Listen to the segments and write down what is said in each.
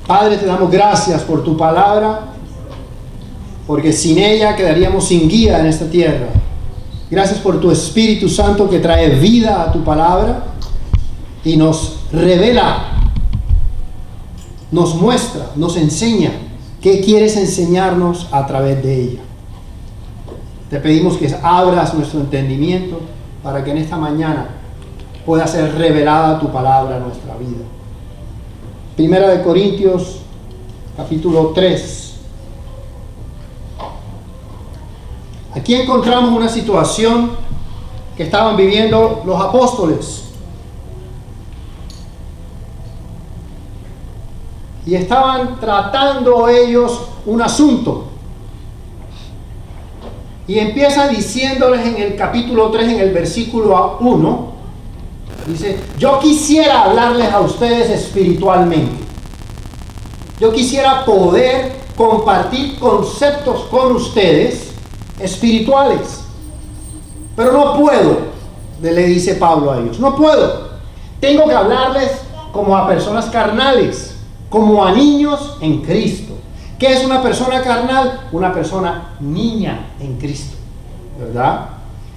Padre, te damos gracias por tu palabra, porque sin ella quedaríamos sin guía en esta tierra. Gracias por tu Espíritu Santo que trae vida a tu palabra y nos revela, nos muestra, nos enseña qué quieres enseñarnos a través de ella. Te pedimos que abras nuestro entendimiento para que en esta mañana pueda ser revelada tu palabra a nuestra vida. Primera de Corintios, capítulo 3. Aquí encontramos una situación que estaban viviendo los apóstoles. Y estaban tratando ellos un asunto. Y empieza diciéndoles en el capítulo 3, en el versículo 1, dice: yo quisiera hablarles a ustedes espiritualmente. Yo quisiera poder compartir conceptos con ustedes espirituales. Pero no puedo, le dice Pablo a ellos. No puedo. Tengo que hablarles como a personas carnales, como a niños en Cristo. ¿Qué es una persona carnal? Una persona niña en Cristo, ¿verdad?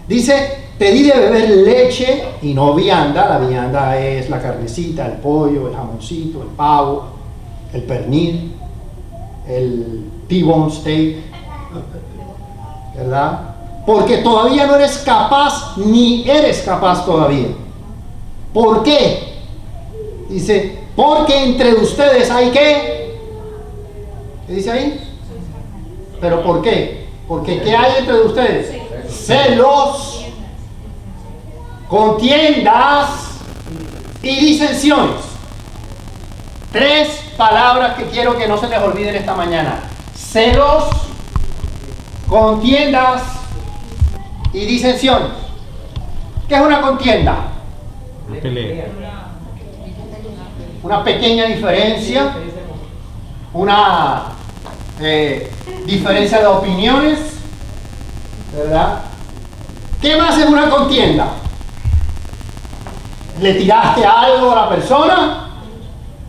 Dice: te di de beber leche y no vianda. La vianda es la carnecita, el pollo, el jamoncito, el pavo, el pernil, el T-bone steak, ¿verdad? Porque todavía no eres capaz, ni eres capaz todavía. ¿Por qué? Dice: porque entre ustedes hay ¿qué? ¿Qué dice ahí? ¿Pero por qué? Porque ¿qué hay entre ustedes? Celos, contiendas y disensiones. 3 palabras que quiero que no se les olviden esta mañana: celos, contiendas y disensiones. ¿Qué es una contienda? Una pelea. Una pequeña diferencia, una diferencia de opiniones, ¿verdad? ¿Qué más es una contienda? ¿Le tiraste algo a la persona?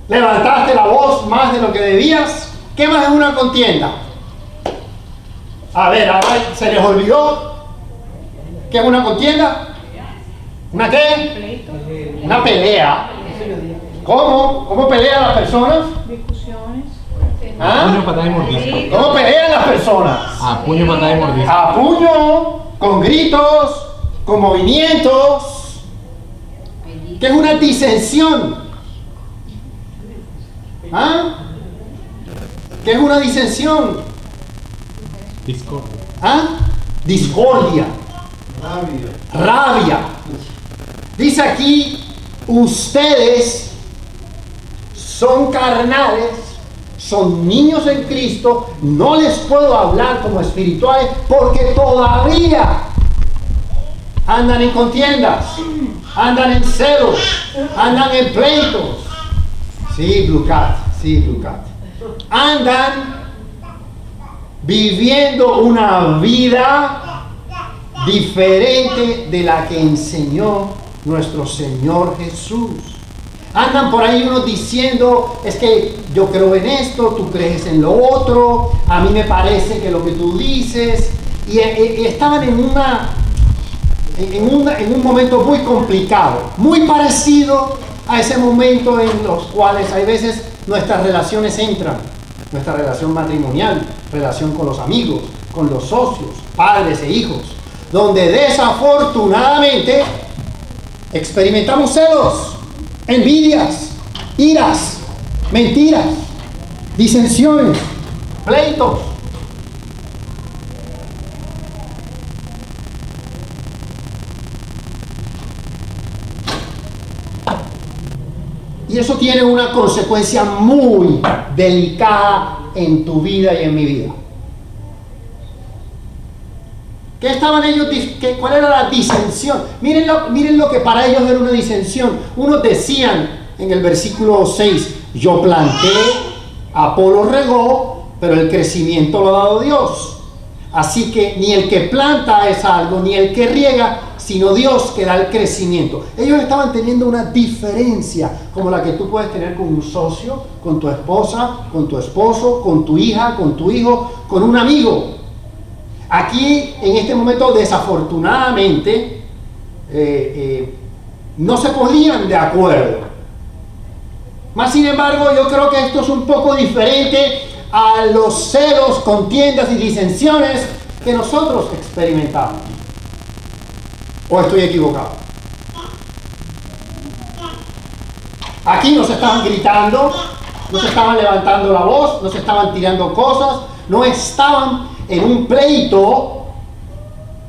¿Levantaste la voz más de lo que debías? ¿Qué más es una contienda? A ver, ¿se les olvidó qué es una contienda? ¿Una qué? Una pelea. ¿Cómo? ¿Cómo pelean las personas? Discusiones. ¿Ah? Puño, patada y mordisco. ¿Cómo pelean las personas? A puño, patada y mordisco. A puño, con gritos, con movimientos. ¿Qué es una disensión? ¿Ah? ¿Qué es una disensión? Discordia. ¿Ah? Discordia. Rabia. Dice aquí: ustedes son carnales, son niños en Cristo, no les puedo hablar como espirituales porque todavía andan en contiendas, andan en celos, andan en pleitos. Sí, Blue Cat. Andan viviendo una vida diferente de la que enseñó nuestro Señor Jesús. Andan por ahí unos diciendo: es que yo creo en esto, tú crees en lo otro, a mí me parece que lo que tú dices. Y estaban en un momento muy complicado, muy parecido a ese momento en los cuales hay veces nuestras relaciones entran, nuestra relación matrimonial, relación con los amigos, con los socios, padres e hijos, donde desafortunadamente experimentamos celos, envidias, iras, mentiras, disensiones, pleitos. Y eso tiene una consecuencia muy delicada en tu vida y en mi vida. ¿Qué estaban ellos? ¿Cuál era la disensión? Miren lo que para ellos era una disensión. Unos decían en el versículo 6: yo planté, Apolo regó, pero el crecimiento lo ha dado Dios. Así que ni el que planta es algo, ni el que riega, sino Dios que da el crecimiento. Ellos estaban teniendo una diferencia como la que tú puedes tener con un socio, con tu esposa, con tu esposo, con tu hija, con tu hijo, con un amigo. Aquí, en este momento, desafortunadamente, no se ponían de acuerdo. Mas, sin embargo, yo creo que esto es un poco diferente a los celos, contiendas y disensiones que nosotros experimentamos. ¿O estoy equivocado? Aquí no se estaban gritando, no se estaban levantando la voz, no se estaban tirando cosas, no estaban en un pleito,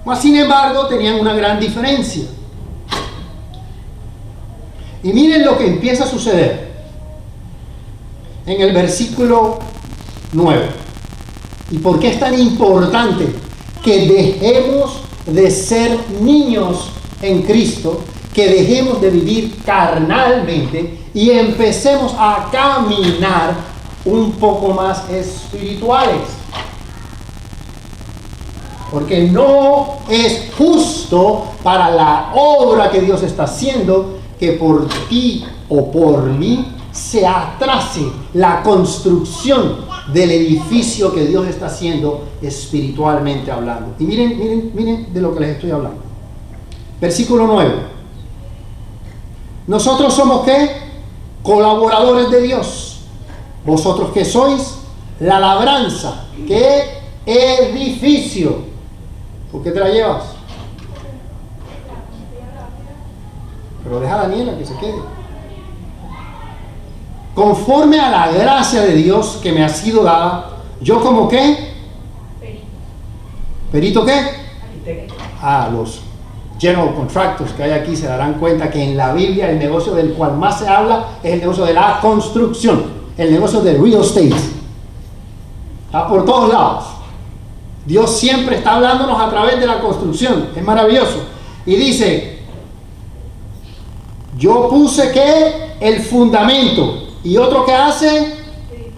mas sin embargo tenían una gran diferencia. Y miren lo que empieza a suceder en el versículo 9. ¿Y por qué es tan importante que dejemos de ser niños en Cristo, que dejemos de vivir carnalmente y empecemos a caminar un poco más espirituales? Porque no es justo para la obra que Dios está haciendo que por ti o por mí se atrase la construcción del edificio que Dios está haciendo espiritualmente hablando. Y miren de lo que les estoy hablando. Versículo 9. Nosotros somos ¿qué? Colaboradores de Dios. Vosotros que sois la labranza. ¿Qué edificio? ¿Por qué te la llevas? Pero deja a Daniela que se quede. Conforme a la gracia de Dios que me ha sido dada, yo como ¿qué? ¿Perito qué? Los general contractors que hay aquí se darán cuenta que en la Biblia el negocio del cual más se habla es el negocio de la construcción, el negocio del real estate. Está por todos lados. Dios siempre está hablándonos a través de la construcción. Es maravilloso. Y dice, yo puse ¿qué? El fundamento. Y otro que hace,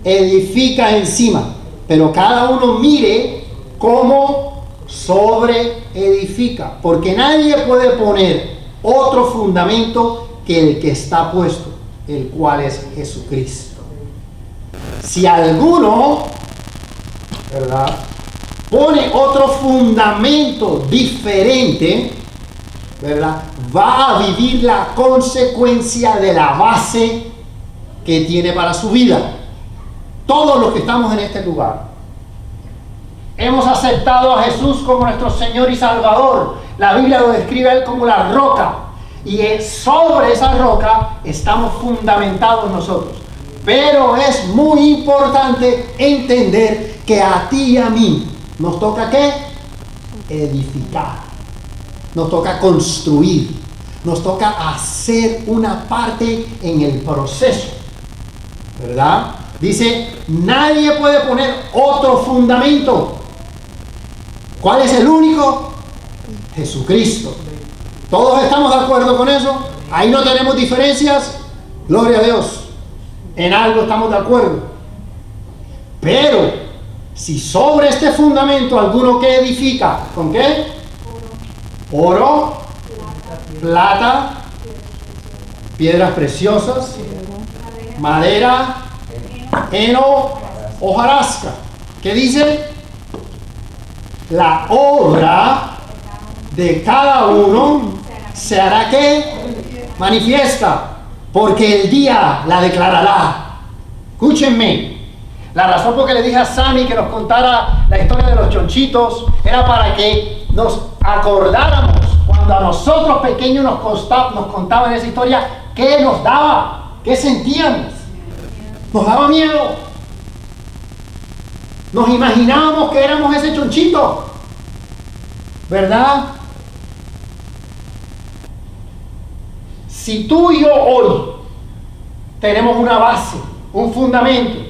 edifica encima. Pero cada uno mire cómo sobre edifica. Porque nadie puede poner otro fundamento que el que está puesto, el cual es Jesucristo. Si alguno, ¿verdad?, pone otro fundamento diferente, ¿verdad?, va a vivir la consecuencia de la base que tiene para su vida. Todos los que estamos en este lugar hemos aceptado a Jesús como nuestro Señor y Salvador. La Biblia lo describe a Él como la roca, y sobre esa roca estamos fundamentados nosotros. Pero es muy importante entender que a ti y a mí nos toca ¿qué? Edificar. Nos toca construir. Nos toca hacer una parte en el proceso, ¿verdad? Dice, nadie puede poner otro fundamento. ¿Cuál es el único? Jesucristo. ¿Todos estamos de acuerdo con eso? Ahí no tenemos diferencias. Gloria a Dios. En algo estamos de acuerdo. Pero si sobre este fundamento alguno que edifica, ¿con qué? Oro, plata, piedras preciosas, madera, heno, hojarasca. ¿Qué dice? La obra de cada uno se hará ¿qué? Manifiesta, porque el día la declarará. Escúchenme. La razón por que le dije a Sammy que nos contara la historia de los chonchitos era para que nos acordáramos cuando a nosotros pequeños nos contaban esa historia, qué nos daba, qué sentíamos. Nos daba miedo. Nos imaginábamos que éramos ese chonchito, ¿verdad? Si tú y yo hoy tenemos una base, un fundamento,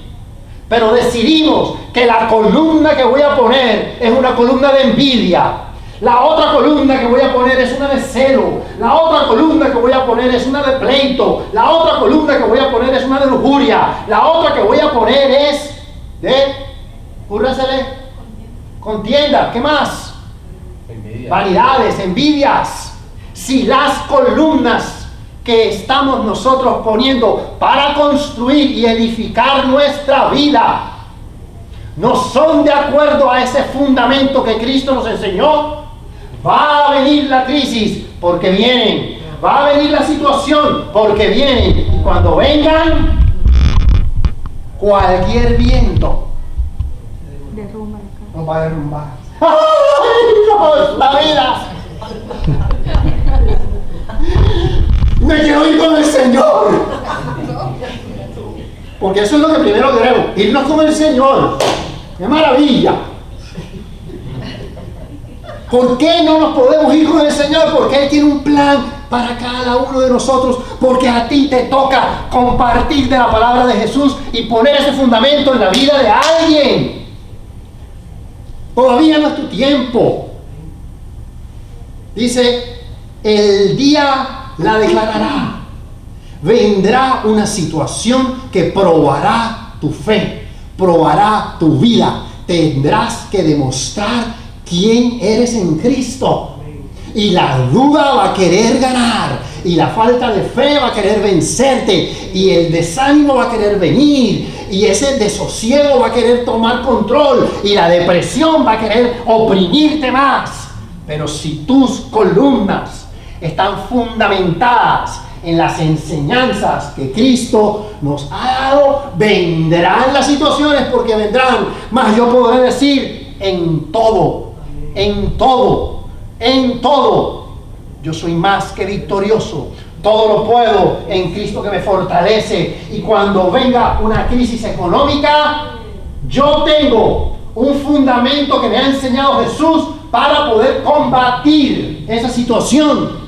pero decidimos que la columna que voy a poner es una columna de envidia, la otra columna que voy a poner es una de celo, la otra columna que voy a poner es una de pleito, la otra columna que voy a poner es una de lujuria, la otra que voy a poner es de, contienda, ¿qué más? Envidia. Vanidades, envidias, si las columnas que estamos nosotros poniendo para construir y edificar nuestra vida no son de acuerdo a ese fundamento que Cristo nos enseñó, va a venir la crisis porque vienen, va a venir la situación porque vienen, y cuando vengan, cualquier viento Derrumba la casa. nos va a derrumbar. ¡Ay, Dios, la vida! Me quiero ir con el Señor. Porque eso es lo que primero queremos, irnos con el Señor. ¡Qué maravilla! ¿Por qué no nos podemos ir con el Señor? Porque Él tiene un plan para cada uno de nosotros. Porque a ti te toca compartir de la palabra de Jesús y poner ese fundamento en la vida de alguien. Todavía no es tu tiempo. Dice, el día la declarará. Vendrá una situación que probará tu fe, probará tu vida. Tendrás que demostrar quién eres en Cristo. Y la duda va a querer ganar, y la falta de fe va a querer vencerte, y el desánimo va a querer venir, y ese desosiego va a querer tomar control, y la depresión va a querer oprimirte más. Pero si tus columnas están fundamentadas en las enseñanzas que Cristo nos ha dado, vendrán las situaciones, porque vendrán, mas yo podré decir, en todo, en todo, en todo, yo soy más que victorioso. Todo lo puedo en Cristo que me fortalece. Y cuando venga una crisis económica, yo tengo un fundamento que me ha enseñado Jesús para poder combatir esa situación.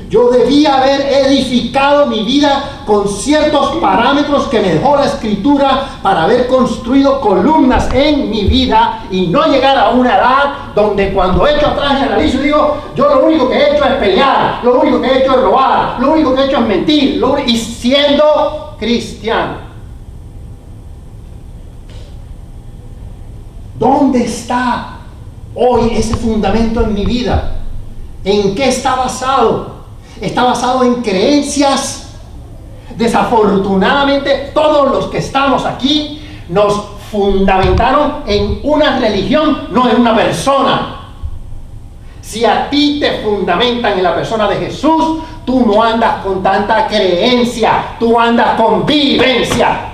Yo debía haber edificado mi vida con ciertos parámetros que me dejó la Escritura para haber construido columnas en mi vida y no llegar a una edad donde cuando echo atrás y analizo y digo, yo lo único que he hecho es pelear, lo único que he hecho es robar, lo único que he hecho es mentir, y siendo cristiano. ¿Dónde está hoy ese fundamento en mi vida? ¿En qué está basado? Está basado en creencias. Desafortunadamente, todos los que estamos aquí nos fundamentaron en una religión, no en una persona. Si a ti te fundamentan en la persona de Jesús, tú no andas con tanta creencia, tú andas con vivencia.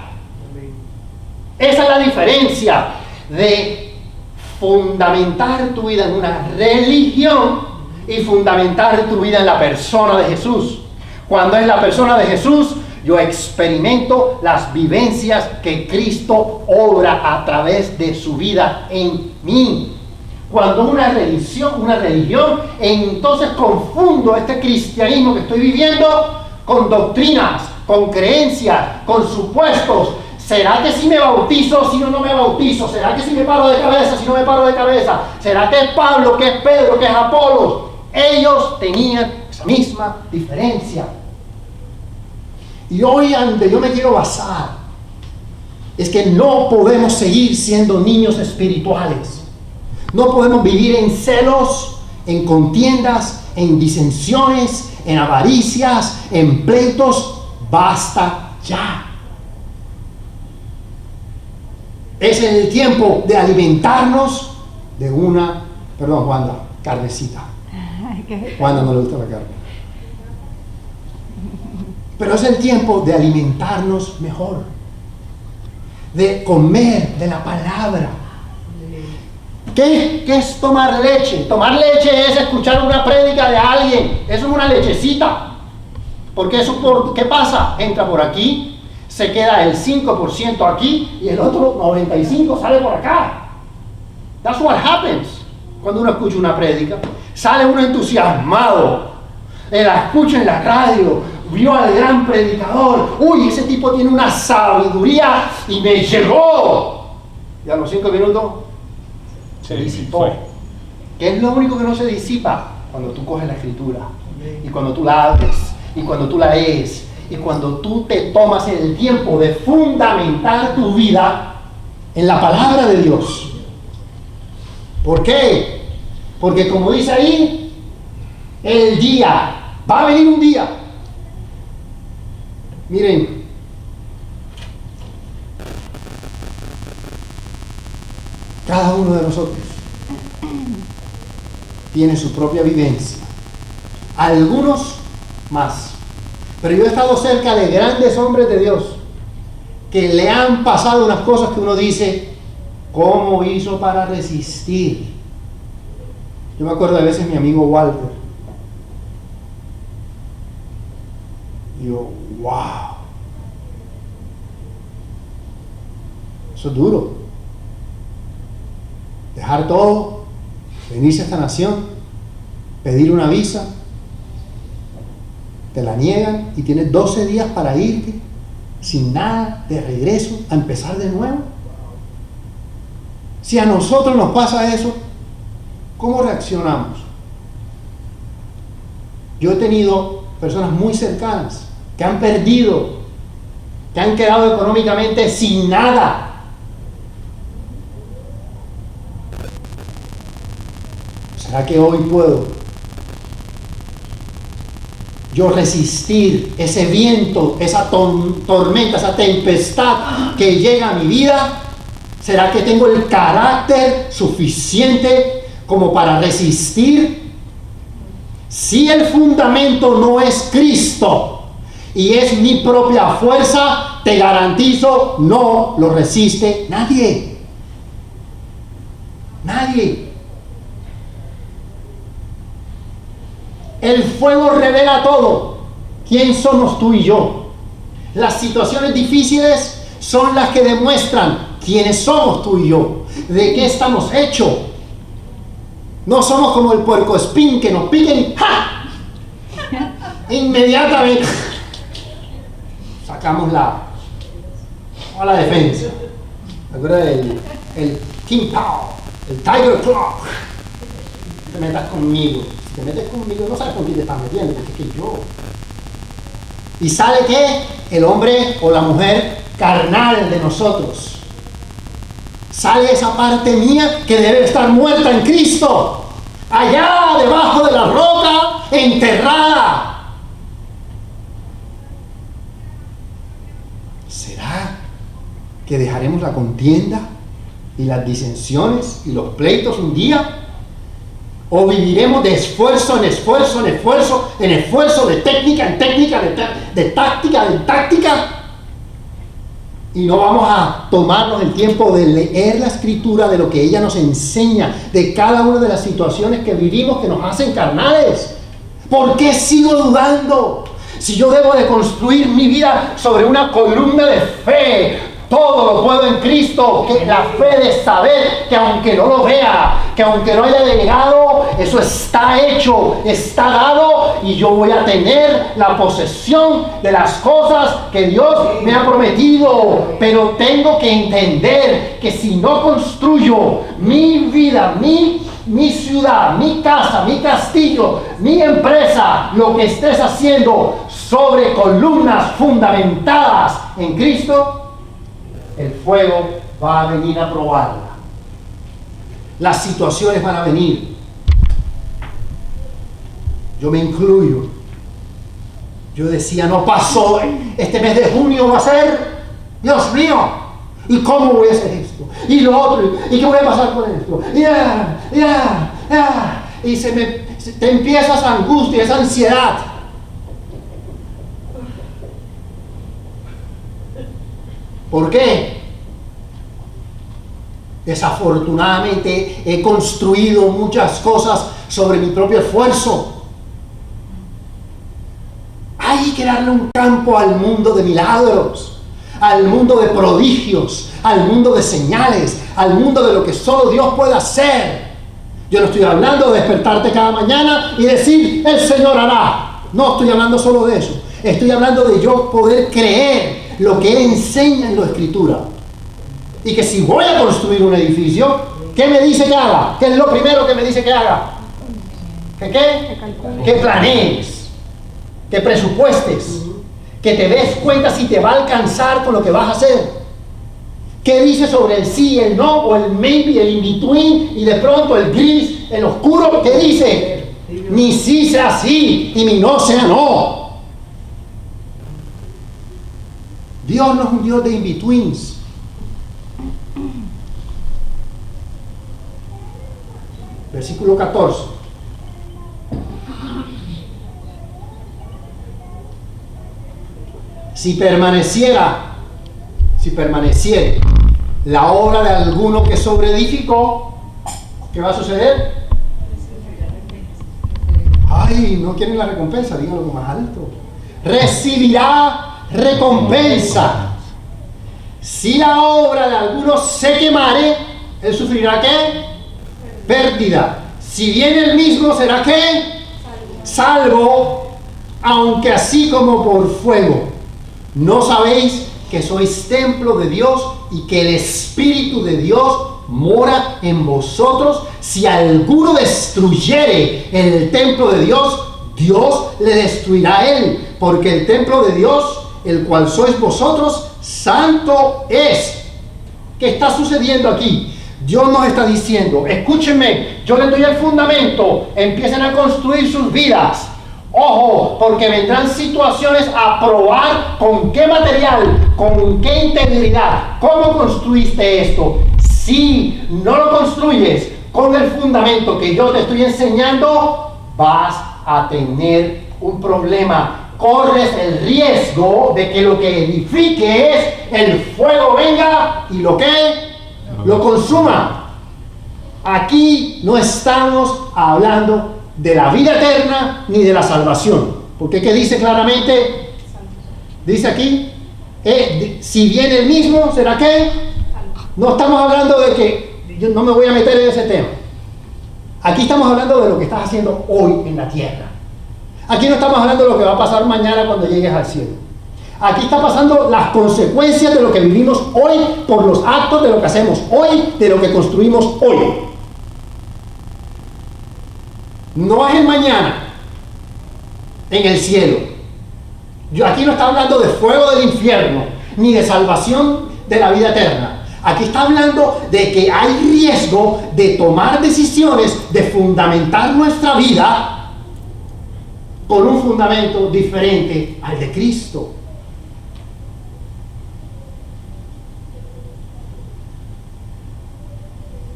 Esa es la diferencia de fundamentar tu vida en una religión y fundamentar tu vida en la persona de Jesús. Cuando es la persona de Jesús, yo experimento las vivencias que Cristo obra a través de su vida en mí. Cuando una religión, entonces confundo este cristianismo que estoy viviendo con doctrinas, con creencias, con supuestos. ¿Será que si me bautizo, si no me bautizo? ¿Será que si me paro de cabeza, si no me paro de cabeza? ¿Será que es Pablo, que es Pedro, que es Apolos? Ellos tenían esa misma diferencia. Y hoy donde yo me quiero basar es que no podemos seguir siendo niños espirituales. No podemos vivir en celos, en contiendas, en disensiones, en avaricias, en pleitos. Basta ya. Es el tiempo de alimentarnos de una, perdón, Wanda, carnecita. Wanda no le gusta la carne. Pero es el tiempo de alimentarnos mejor, de comer de la palabra. ¿Qué es tomar leche? Tomar leche es escuchar una prédica de alguien. Eso es una lechecita. Porque eso, ¿qué pasa? Entra por aquí, se queda el 5% aquí y el otro 95% sale por acá. That's what happens cuando uno escucha una prédica. Sale uno entusiasmado, la escucha en la radio, vio al gran predicador, uy, ese tipo tiene una sabiduría y me llegó. Y a los 5 minutos se disipó. ¿Qué es lo único que no se disipa? Cuando tú coges la Escritura y cuando tú la abres y cuando tú la lees y cuando tú te tomas el tiempo de fundamentar tu vida en la palabra de Dios. ¿Por qué? Porque como dice ahí, El día, va a venir un día. Miren, cada uno de nosotros tiene su propia vivencia. Algunos más. Pero yo he estado cerca de grandes hombres de Dios que le han pasado unas cosas que uno dice, ¿cómo hizo para resistir? Yo me acuerdo de veces mi amigo Walter. Y yo, wow. Eso es duro. Dejar todo, venirse a esta nación, pedir una visa, te la niegan y tienes 12 días para irte sin nada, de regreso, a empezar de nuevo. Si a nosotros nos pasa eso, ¿cómo reaccionamos? Yo he tenido personas muy cercanas que han perdido, que han quedado económicamente sin nada. ¿Será que hoy puedo yo resistir ese viento, esa tormenta, esa tempestad que llega a mi vida? ¿Será que tengo el carácter suficiente como para resistir? Si el fundamento no es Cristo y es mi propia fuerza, te garantizo, no lo resiste nadie. Nadie. El fuego revela todo. ¿Quién somos tú y yo? Las situaciones difíciles son las que demuestran quiénes somos tú y yo, de qué estamos hechos. No somos como el puercoespín que nos piquen y ¡ja! Inmediatamente sacamos la defensa. ¿Te acuerdas el King Pow, el Tiger Claw? Te metas conmigo. Si te metes conmigo, no sabes con quién te estás metiendo, porque es que yo. ¿Y sale qué? El hombre o la mujer carnal de nosotros. Sale esa parte mía que debe estar muerta en Cristo, allá debajo de la roca, enterrada. ¿Será que dejaremos la contienda y las disensiones y los pleitos un día? ¿O viviremos de esfuerzo en esfuerzo, en esfuerzo, en esfuerzo, de técnica en técnica, de táctica en táctica? Y no vamos a tomarnos el tiempo de leer la Escritura, de lo que ella nos enseña, de cada una de las situaciones que vivimos que nos hacen carnales. ¿Por qué sigo dudando? Si yo debo de construir mi vida sobre una columna de fe, todo lo puedo en Cristo, que la fe de saber que aunque no lo vea, que aunque no haya llegado, eso está hecho, está dado, y yo voy a tener la posesión de las cosas que Dios me ha prometido. Pero tengo que entender que si no construyo mi vida, mi ciudad, mi casa, mi castillo, mi empresa, lo que estés haciendo sobre columnas fundamentadas en Cristo, el fuego va a venir a probarla. Las situaciones van a venir. Yo me incluyo. Yo decía, no pasó, este mes de junio va a ser, Dios mío, ¿y cómo voy a hacer esto? Y lo otro, ¿y qué voy a pasar con esto? Y te empieza esa angustia, esa ansiedad. ¿Por qué? Desafortunadamente he construido muchas cosas sobre mi propio esfuerzo. Hay que darle un campo al mundo de milagros, al mundo de prodigios, al mundo de señales, al mundo de lo que solo Dios puede hacer. Yo no estoy hablando de despertarte cada mañana y decir, el Señor hará. No estoy hablando solo de eso. Estoy hablando de yo poder creer lo que Él enseña en la Escritura. Y que si voy a construir un edificio, ¿qué me dice que haga? ¿Qué es lo primero que me dice que haga? ¿Que qué? Que planees, que presupuestes, que te des cuenta si te va a alcanzar con lo que vas a hacer. ¿Qué dice sobre el sí, el no, o el maybe, el in between, y de pronto el gris, el oscuro? ¿Qué dice? Mi sí sea sí y mi no sea no. Dios no es un Dios de in-betweens. Versículo 14. Si permaneciera la obra de alguno que sobreedificó, ¿qué va a suceder? Ay, no quieren la recompensa, díganlo más alto. Recibirá recompensa. Si la obra de alguno se quemare, él sufrirá ¿qué? Pérdida. Si viene el mismo, ¿será qué? Salvo, aunque así como por fuego. ¿No sabéis que sois templo de Dios y que el Espíritu de Dios mora en vosotros? Si alguno destruyere el templo de Dios, Dios le destruirá a él, porque el templo de Dios, el cual sois vosotros, santo es. ¿Qué está sucediendo aquí? Dios nos está diciendo, escúchenme, yo les doy el fundamento, empiecen a construir sus vidas. Ojo, porque vendrán situaciones a probar con qué material, con qué integridad, cómo construiste esto. Si no lo construyes con el fundamento que yo te estoy enseñando, vas a tener un problema. Corres el riesgo de que lo que edifiques, el fuego venga y lo consuma. Aquí no estamos hablando de la vida eterna ni de la salvación, porque ¿qué dice claramente? Dice aquí, si viene el mismo, ¿será qué? No estamos hablando de que, yo no me voy a meter en ese tema. Aquí estamos hablando de lo que estás haciendo hoy en la tierra. Aquí no estamos hablando de lo que va a pasar mañana cuando llegues al cielo. Aquí está pasando las consecuencias de lo que vivimos hoy, por los actos de lo que hacemos hoy, de lo que construimos hoy. No es el mañana en el cielo. Aquí no está hablando de fuego del infierno, ni de salvación de la vida eterna. Aquí está hablando de que hay riesgo de tomar decisiones, de fundamentar nuestra vida con un fundamento diferente al de Cristo.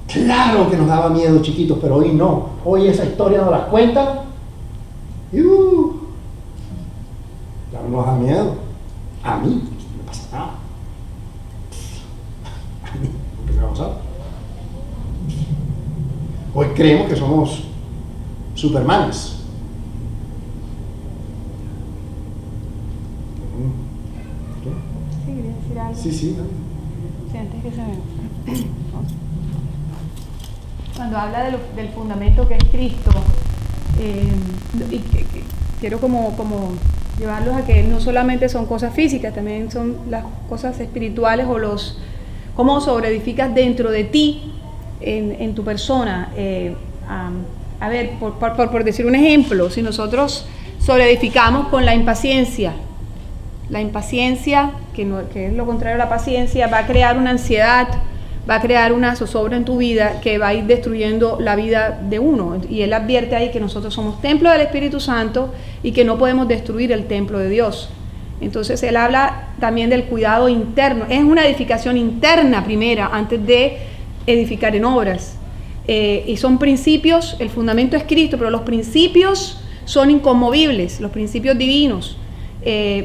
Claro que nos daba miedo, chiquitos, pero hoy no. Hoy esa historia nos la cuentan y ya no nos da miedo. A mí no me pasa nada. A mí, ¿qué me va a pasar? Hoy creemos que somos supermanes. Sí, quería decir algo. Sí. Sí, antes que se me... Cuando habla del fundamento que es Cristo, y quiero como llevarlos a que no solamente son cosas físicas, también son las cosas espirituales o cómo sobreedificas dentro de ti, en tu persona. A ver, por decir un ejemplo, si nosotros sobreedificamos con la impaciencia, que es lo contrario a la paciencia, va a crear una ansiedad, va a crear una zozobra en tu vida que va a ir destruyendo la vida de uno. Y él advierte ahí que nosotros somos templo del Espíritu Santo y que no podemos destruir el templo de Dios. Entonces él habla también del cuidado interno. Es una edificación interna primera antes de edificar en obras. Y son principios, el fundamento es Cristo, pero los principios son inconmovibles, los principios divinos.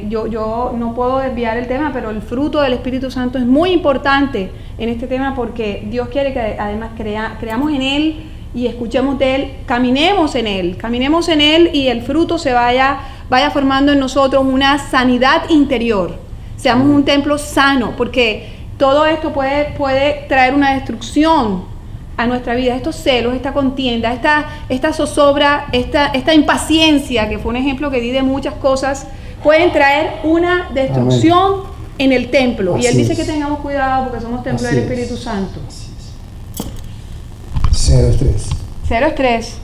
Yo no puedo desviar el tema, pero el fruto del Espíritu Santo es muy importante en este tema, porque Dios quiere que además creamos en Él y escuchemos de Él, caminemos en Él y el fruto se vaya formando en nosotros una sanidad interior, seamos un templo sano, porque todo esto puede traer una destrucción a nuestra vida. Estos celos, esta contienda, esta zozobra, esta impaciencia, que fue un ejemplo que di de muchas cosas, pueden traer una destrucción. Amén. En el templo. Así y él dice que tengamos cuidado porque somos templo del Espíritu Santo. Así es. Cero estrés. Cero estrés.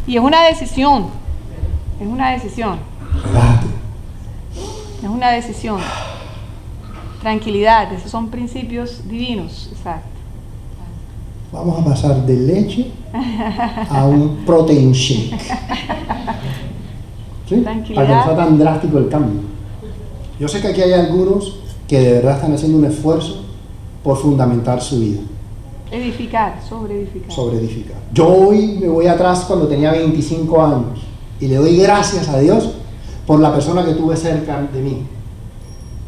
Y es una decisión. Es una decisión. Relájate. Es una decisión. Tranquilidad. Esos son principios divinos. Exacto. vamos a pasar de leche a un protein shake. ¿Sí? Para que no sea tan drástico el cambio. Yo sé que aquí hay algunos que de verdad están haciendo un esfuerzo por fundamentar su vida. Edificar, sobre edificar. Sobre edificar. Yo hoy me voy atrás cuando tenía 25 años y le doy gracias a Dios por la persona que tuve cerca de mí,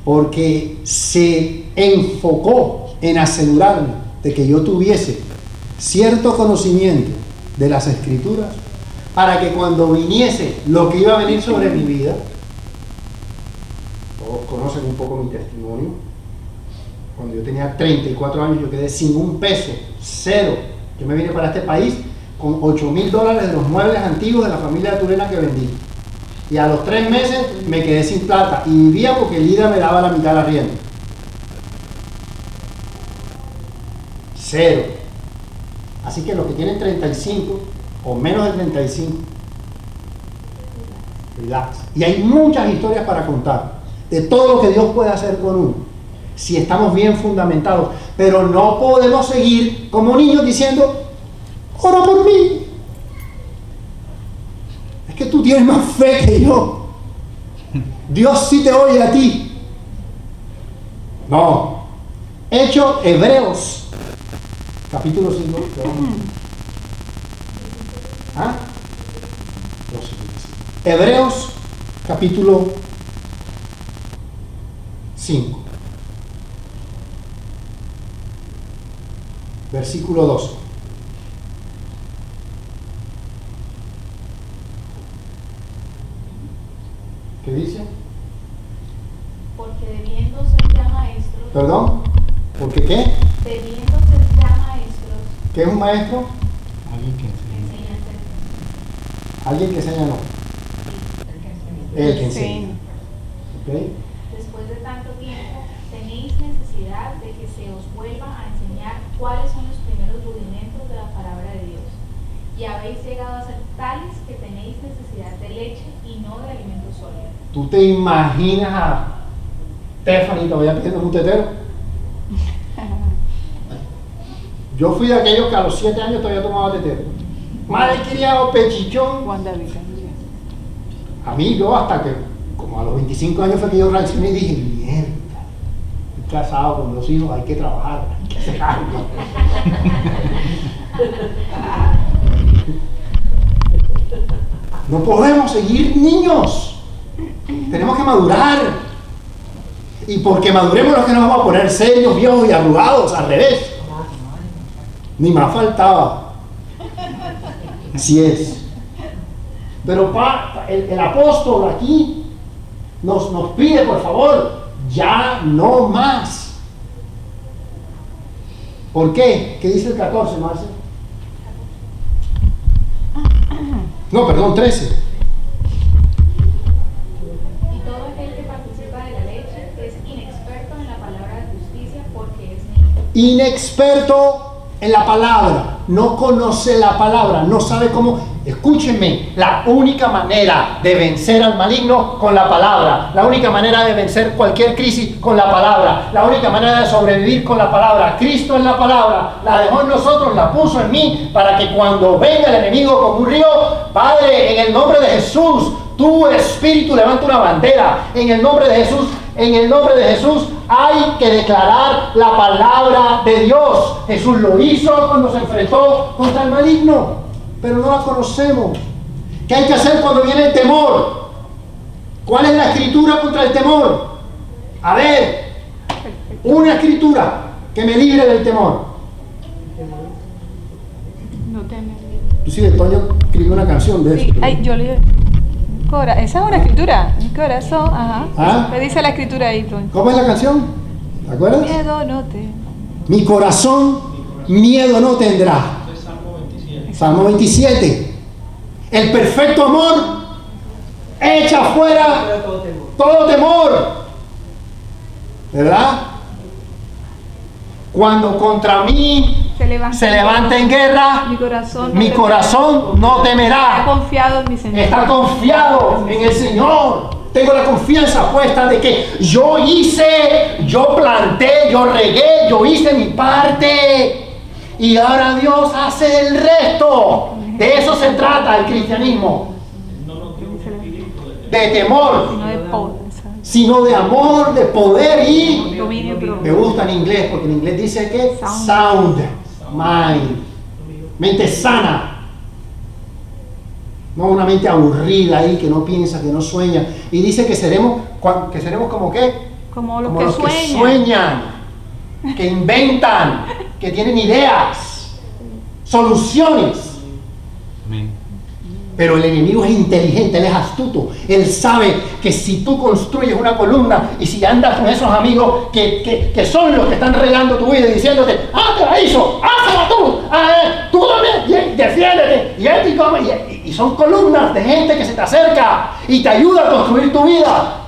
porque se enfocó en asegurarme de que yo tuviese cierto conocimiento de las Escrituras para que cuando viniese lo que iba a venir sobre mi vida, todos conocen un poco mi testimonio. Cuando yo tenía 34 años yo quedé sin un peso, cero. Yo me vine para este país con $8,000 de los muebles antiguos de la familia de Turena que vendí. Y a los 3 meses me quedé sin plata y vivía porque Lida me daba la mitad de la arriendo. Cero. Así que los que tienen 35 o menos de 35, relax. Y hay muchas historias para contar de todo lo que Dios puede hacer con uno, si estamos bien fundamentados. Pero no podemos seguir como niños diciendo, ora por mí. Es que tú tienes más fe que yo. Dios sí te oye a ti. No. Hebreos, capítulo 5. ¿Ah? Hebreos, capítulo 5. Versículo 12. ¿Qué dice? Porque debiendo ser ya maestros. ¿Perdón? ¿Porque qué? Debiendo ser ya maestros. ¿Qué es un maestro? Alguien que enseña. Enseñan. Alguien que enseña, no. El que enseña. ¿Okay? Después de tanto tiempo, tenéis necesidad de que se os vuelva a enseñar cuáles son los primeros rudimentos de la palabra de Dios. Y habéis llegado a ser tales que tenéis necesidad de leche y no de alimento sólido. ¿Tú te imaginas a Stephanie todavía pidiendo un tetero? Yo fui de aquellos que a los 7 años todavía tomaba tetero. Madre criado, pechichón. A mí, yo hasta que, como a los 25 años fue que yo reaccioné y dije, mierda, estoy casado con 2 hijos, hay que trabajar, hay que hacer algo. No podemos seguir niños. Tenemos que madurar. Y porque maduremos los que nos vamos a poner serios, viejos y arrugados, al revés. Ni más faltaba. Así es. Pero el apóstol aquí nos pide, por favor, ya no más. ¿Por qué? ¿Qué dice el 14, Marce? No, perdón, 13. Y todo aquel que participa de la leche es inexperto en la palabra de justicia porque es niño. Inexperto en la palabra, no conoce la palabra, no sabe cómo. Escúchenme, la única manera de vencer al maligno con la palabra, la única manera de vencer cualquier crisis con la palabra, la única manera de sobrevivir con la palabra. Cristo es la palabra, la dejó en nosotros, la puso en mí, para que cuando venga el enemigo como un río, Padre, en el nombre de Jesús, tu espíritu levanta una bandera, en el nombre de Jesús. En el nombre de Jesús hay que declarar la palabra de Dios. Jesús lo hizo cuando se enfrentó contra el maligno, pero no la conocemos. ¿Qué hay que hacer cuando viene el temor? ¿Cuál es la escritura contra el temor? A ver, una escritura que me libre del temor. No temes. Inclusive Toño escribió una canción de eso. Sí, ay, yo le... Esa es una escritura, mi corazón, ajá. ¿Ah? ¿Qué dice la escritura ahí, Toño? ¿Cómo es la canción? ¿Te acuerdas? Miedo no te... Mi corazón miedo no tendrá. Salmo 27. El perfecto amor echa fuera todo temor. ¿Verdad? Cuando contra mí se levanta en guerra, mi corazón no temerá. Está confiado en mi Señor. Está confiado en el Señor. Tengo la confianza puesta de que yo hice, yo planté, yo regué, yo hice mi parte. Y ahora Dios hace el resto. De eso se trata el cristianismo. De temor, Sino de poder, sino de amor, de poder y... dominio Me propio. gusta en inglés, porque en inglés dice que sound mind. Mente sana. No una mente aburrida ahí, que no piensa, que no sueña. Y dice que seremos como qué? Como los Como que los que sueñan. sueñan, que inventan, que tienen ideas, soluciones. Amén. Pero el enemigo es inteligente, él es astuto. Él sabe que si tú construyes una columna y si andas con esos amigos que son los que están regando tu vida y diciéndote, te la hizo, hazla tú también, y defiéndete, y son columnas de gente que se te acerca y te ayuda a construir tu vida.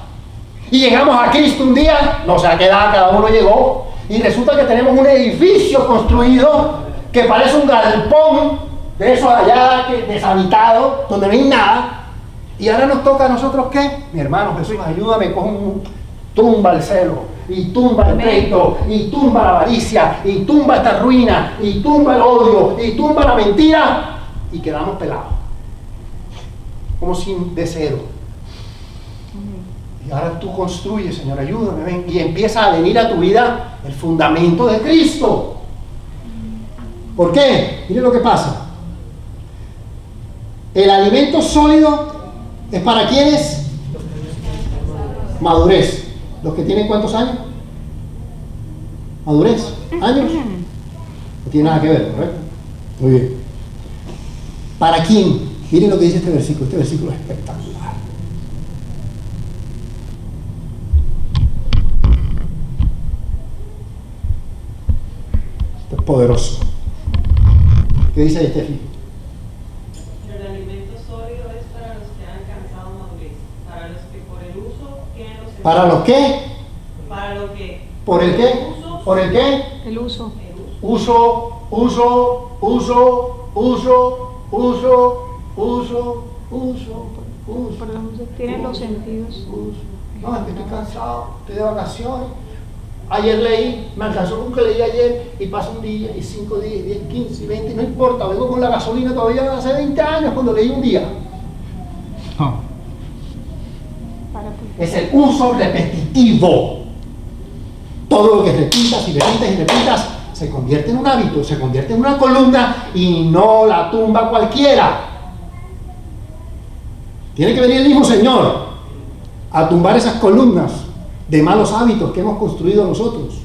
Y llegamos a Cristo un día, no sé a qué edad cada uno llegó, y resulta que tenemos un edificio construido que parece un galpón de esos allá deshabitado, donde no hay nada. Y ahora nos toca a nosotros ¿qué? Mi hermano Jesús, ayúdame, tumba el celo, y tumba el pleito, y tumba la avaricia, y tumba esta ruina, y tumba el odio, y tumba la mentira, y quedamos pelados, como sin de cero. Y ahora tú construyes, Señor, ayúdame, ven, y empieza a venir a tu vida el fundamento de Cristo. ¿Por qué? Mire lo que pasa. El alimento sólido es para quienes? Madurez. ¿Los que tienen cuántos años? ¿Madurez? ¿Años? No tiene nada que ver, ¿correcto? Muy bien. ¿Para quién? Miren lo que dice este versículo. Este versículo es espectacular. Esto es poderoso. ¿Qué dice ahí, Estefi? El alimento sólido es para los que han alcanzado madurez, para los que por el uso tienen los ¿Para los qué? Para lo que ¿Por el qué? ¿Por el qué? El uso. Uso. Por los usos tienen los sentidos. No, es que estoy cansado, estoy de vacaciones. Ayer leí, me alcanzó con que leí ayer y pasa un día, y 5 días, 10, 15, 20, no importa, vengo con la gasolina todavía hace 20 años cuando leí un día. Oh, Es el uso repetitivo. Todo lo que repitas y repitas y repitas se convierte en un hábito, se convierte en una columna y no la tumba cualquiera. Tiene que venir el mismo Señor a tumbar esas columnas de malos hábitos que hemos construido nosotros.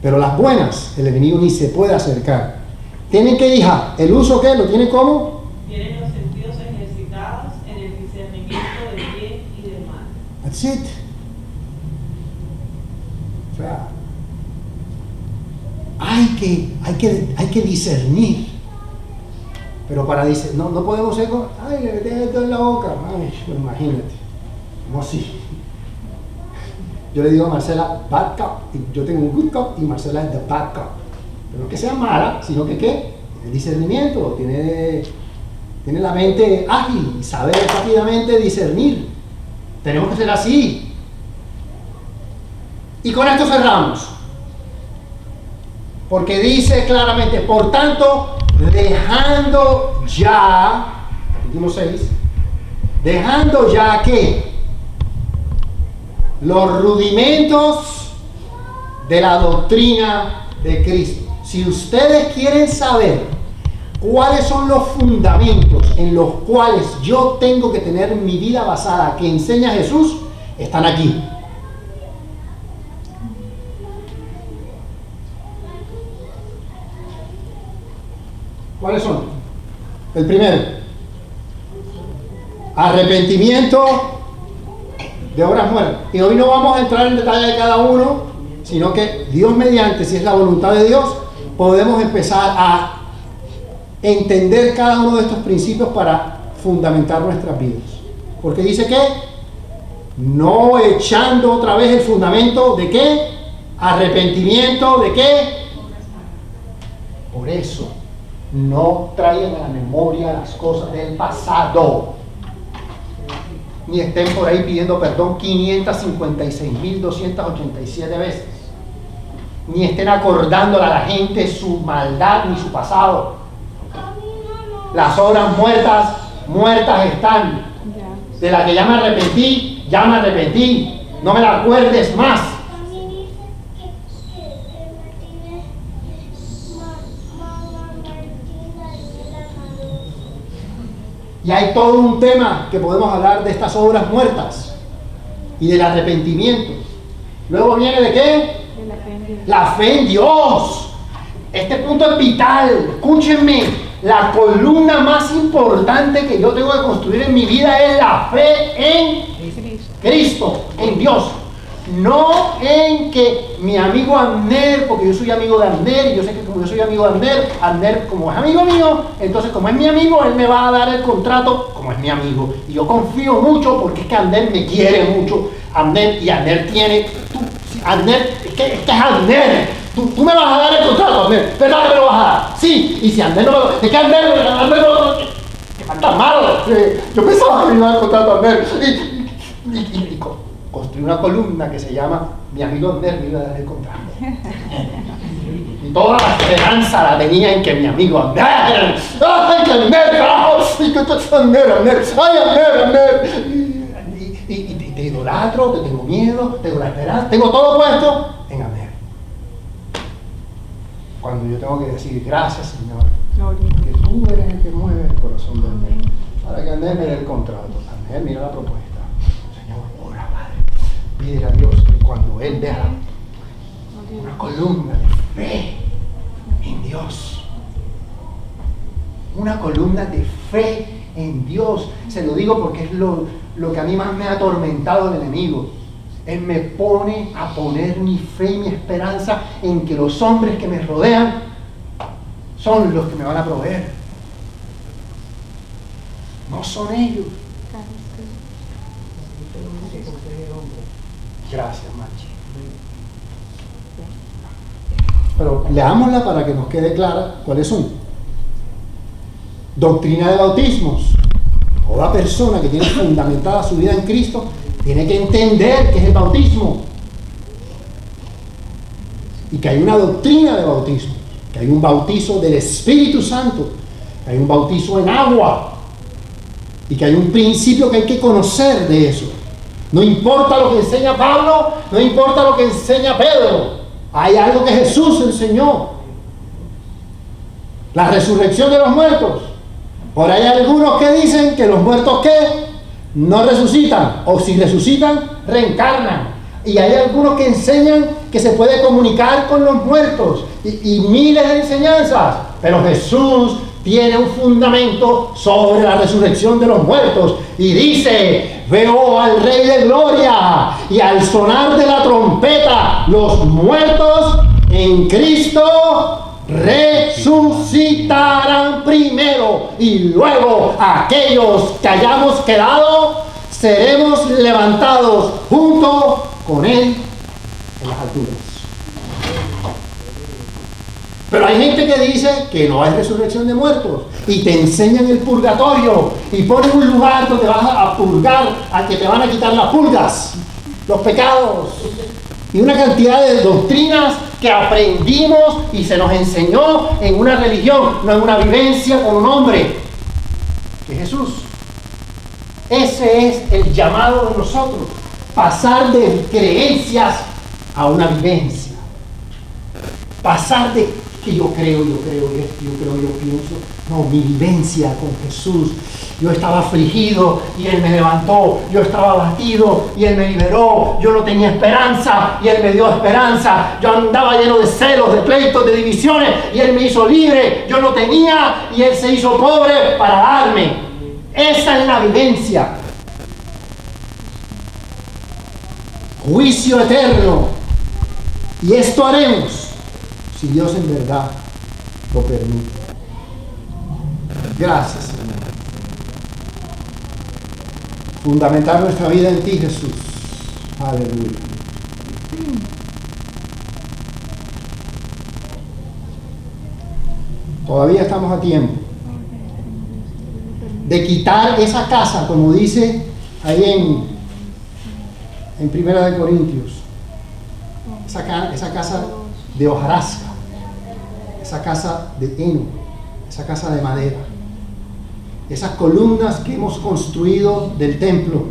Pero las buenas, el enemigo ni se puede acercar. Tienen que, hija, ¿el uso qué? ¿Lo tiene cómo? tienen los sentidos ejercitados en el discernimiento del bien y del mal. That's it. O sea, hay que discernir. Pero para discernir, no podemos ser como, ay, le metí esto en la boca. Ay, pues imagínate. ¿Cómo así? Yo le digo a Marcela, bad cup. Yo tengo un good cup y Marcela es the bad cup. Pero no que sea mala, sino que ¿qué? Tiene discernimiento, tiene la mente ágil y sabe rápidamente discernir. Tenemos que ser así. Y con esto cerramos. Porque dice claramente, por tanto, dejando ya, capítulo 6, dejando ya que los rudimentos de la doctrina de Cristo. Si ustedes quieren saber cuáles son los fundamentos en los cuales yo tengo que tener mi vida basada, que enseña Jesús, están aquí. ¿Cuáles son? El primero, arrepentimiento de obras muertas. Y hoy no vamos a entrar en detalle de cada uno, sino que Dios mediante, si es la voluntad de Dios, podemos empezar a entender cada uno de estos principios para fundamentar nuestras vidas. Porque dice que no echando otra vez el fundamento de qué, arrepentimiento de qué. Por eso no traigan a la memoria las cosas del pasado, ni estén por ahí pidiendo perdón 556.287 veces. ni estén acordándole a la gente su maldad ni su pasado. Las obras muertas están. De la que ya me arrepentí, no me la acuerdes más. Y hay todo un tema que podemos hablar de estas obras muertas y del arrepentimiento. Luego viene ¿de qué? La fe en Dios. Este punto es vital. Escúchenme, la columna más importante que yo tengo que construir en mi vida es la fe en Cristo, en Dios. No en que mi amigo Abner, porque yo soy amigo de Abner, y yo sé que como yo soy amigo de Abner como es amigo mío, entonces como es mi amigo, él me va a dar el contrato como es mi amigo. Y yo confío mucho porque es que Abner me quiere mucho. Abner tiene... es que es Abner. Tú me vas a dar el contrato, Abner. ¿Verdad que me lo vas a dar? Sí. Y si Abner no me lo... Es que Abner no... Que falta malo. Yo pensaba que me iba a dar el contrato a Abner. Y construí una columna que se llama Mi amigo Abner me iba a dar el contrato. Y toda la esperanza la tenía en que mi amigo Abner, ¡ay, que Abner, carajo! ¡Ay, que Abner! ¡Ay, Abner! Y te idolatro, te tengo miedo, tengo la esperanza, tengo todo puesto en Abner. Cuando yo tengo que decir gracias, Señor, que tú eres el que mueve el corazón de Abner, para que Abner me dé el contrato. Abner, mira la propuesta. Pídele a Dios que cuando Él vea una columna de fe en Dios, una columna de fe en Dios, se lo digo porque es lo que a mí más me ha atormentado el enemigo. Él me pone a poner mi fe y mi esperanza en que los hombres que me rodean son los que me van a proveer. No son ellos. Gracias, Machi. Pero leámosla para que nos quede clara cuáles son. Doctrina de bautismos. Toda persona que tiene fundamentada su vida en Cristo tiene que entender qué es el bautismo. Y que hay una doctrina de bautismo. Que hay un bautizo del Espíritu Santo. Que hay un bautizo en agua. Y que hay un principio que hay que conocer de eso. No importa lo que enseña Pablo, no importa lo que enseña Pedro. Hay algo que Jesús enseñó. La resurrección de los muertos. Por ahí hay algunos que dicen que los muertos ¿qué? No resucitan. O si resucitan, reencarnan. Y hay algunos que enseñan que se puede comunicar con los muertos. Y miles de enseñanzas. Pero Jesús tiene un fundamento sobre la resurrección de los muertos. Y dice... Veo al Rey de Gloria y al sonar de la trompeta, los muertos en Cristo resucitarán primero y luego aquellos que hayamos quedado seremos levantados junto con Él en las alturas. Pero hay gente que dice que no hay resurrección de muertos y te enseñan el purgatorio y ponen un lugar donde vas a purgar, a que te van a quitar las pulgas, los pecados y una cantidad de doctrinas que aprendimos y se nos enseñó en una religión, no en una vivencia con un hombre, que es Jesús. Ese es el llamado de nosotros, pasar de creencias a una vivencia, pasar de que yo creo, yo pienso. No, mi vivencia con Jesús. Yo estaba afligido y Él me levantó. Yo estaba abatido y Él me liberó. Yo no tenía esperanza y Él me dio esperanza. Yo andaba lleno de celos, de pleitos, de divisiones y Él me hizo libre. Yo no tenía y Él se hizo pobre para darme. Esa es la vivencia. Juicio eterno. Y esto haremos si Dios en verdad lo permite. Gracias, Señor. Fundamentar nuestra vida en ti, Jesús. Aleluya. Todavía estamos a tiempo de quitar esa casa, como dice ahí en 1 Corintios. Esa casa de hojarasca, esa casa de heno, esa casa de madera, esas columnas que hemos construido del templo,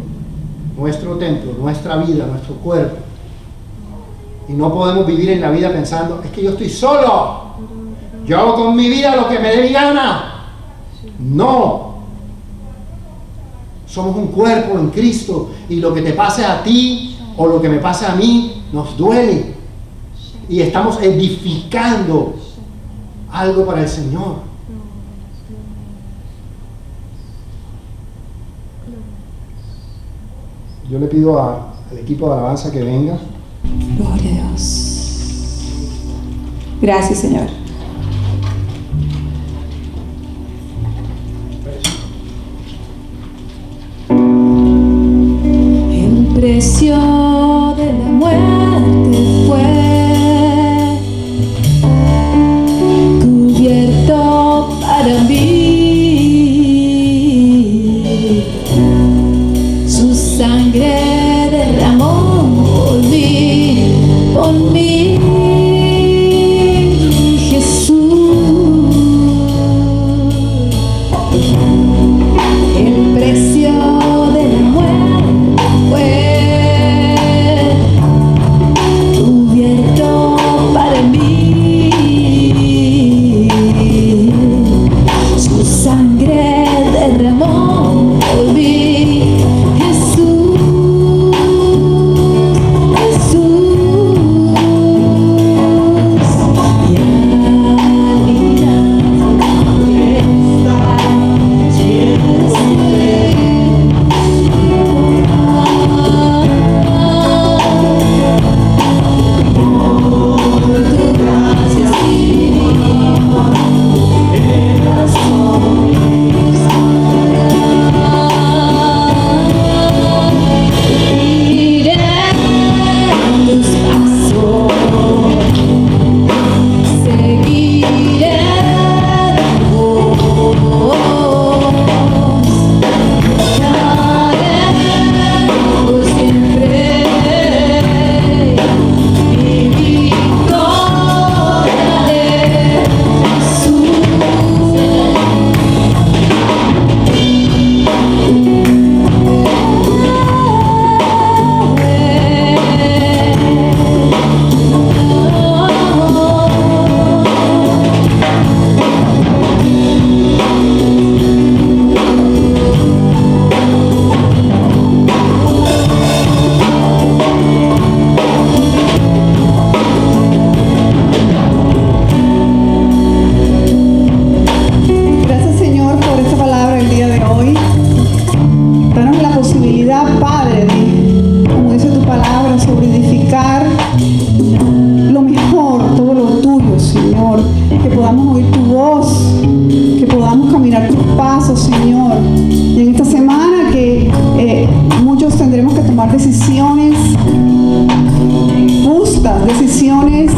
nuestra vida, nuestro cuerpo. Y no podemos vivir en la vida pensando, es que yo estoy solo, yo hago con mi vida lo que me dé mi gana. No. Somos un cuerpo en Cristo y lo que te pase a ti o lo que me pase a mí nos duele. Y estamos edificando algo para el Señor. Yo le pido al equipo de alabanza que venga. Gloria a Dios. Gracias, Señor. El precio de la muerte fue cubierto para mí. Su sangre derramó por mí, Jesús. El precio de la muerte fue cubierto para mí. Su sangre derramó por mí, Jesús. Padre, como dice tu palabra, sobre edificar lo mejor, todo lo tuyo, Señor. Que podamos oír tu voz, que podamos caminar tus pasos, Señor. Y en esta semana que muchos tendremos que tomar decisiones justas, decisiones